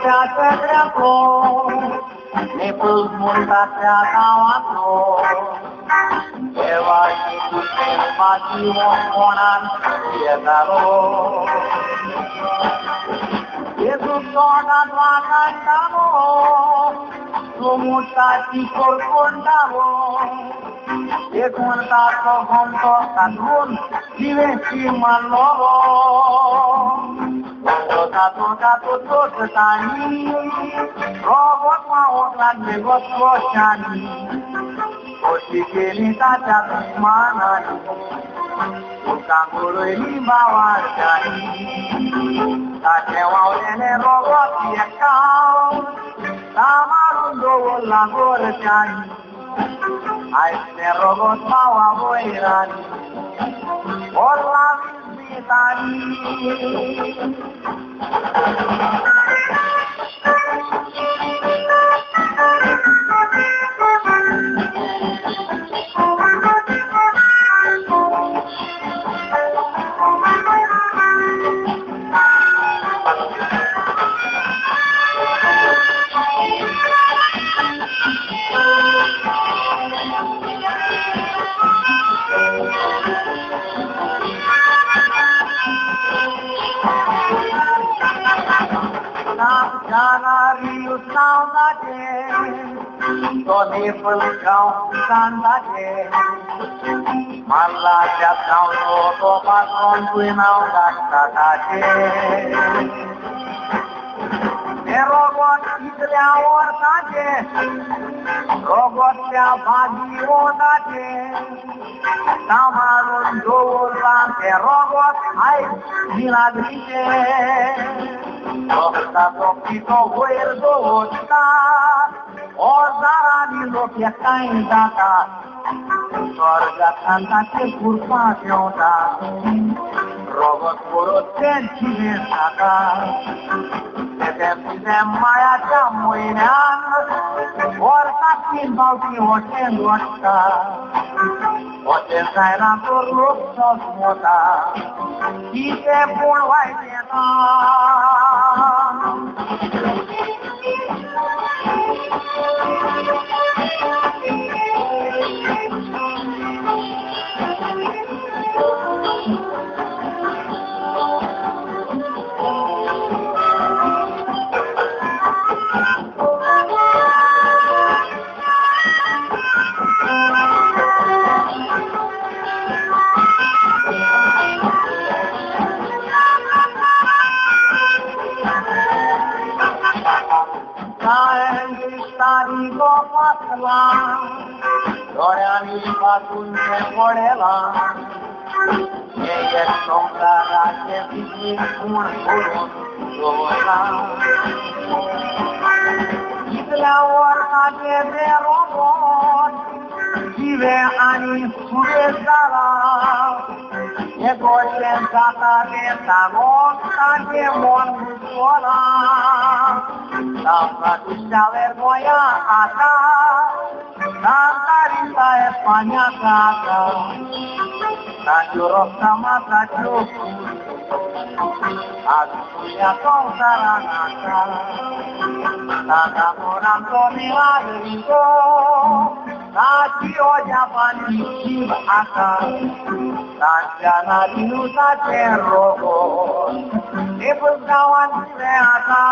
puteacă dreaplo, nepul multatea tawatlo. Eva și tu te faci onan pietalo. Jesús toda nuestra cantamo, tu mutaci corcondavo. E contato con toccaton, diventi maloro. Tocato tutto tani, robot ma otla negot kochani. Oti ke ni tata manani, ukanguru ni bawajani. Tate wa ene robot yakau, tamarundo la gorchani. Ai se robot bawa boirani, olla visitani. Janarius naudate, toni pelkau sandate, malah jatau to pason kuinau daktate. Robot itlia ortate, robot ya bagi ortate. Tamarun dolan robot ai milagrice. Rosta topito guerdo sta, ozarani lo che caindata, sorga canta che curpaciota, robot puro tenci nesaka, se maya chamuinan, orta kin bauti hochen gosta, hochen saira por luxos mota, ite pulwai tena. Doreani pasun se modela, ella sombra que vive un puro sola. Itla orca que de robot, vive ani surezala. E cochen sata de tagos, que mon sola. La pratica vergoya acá. Cantarita España caca, Tajurok sama tajuk, Adunya kau saranaka, Tata orang tonilagrigo, Tajio Japani aka, Tajana dinusa cerrogo, Ibu kawan seata.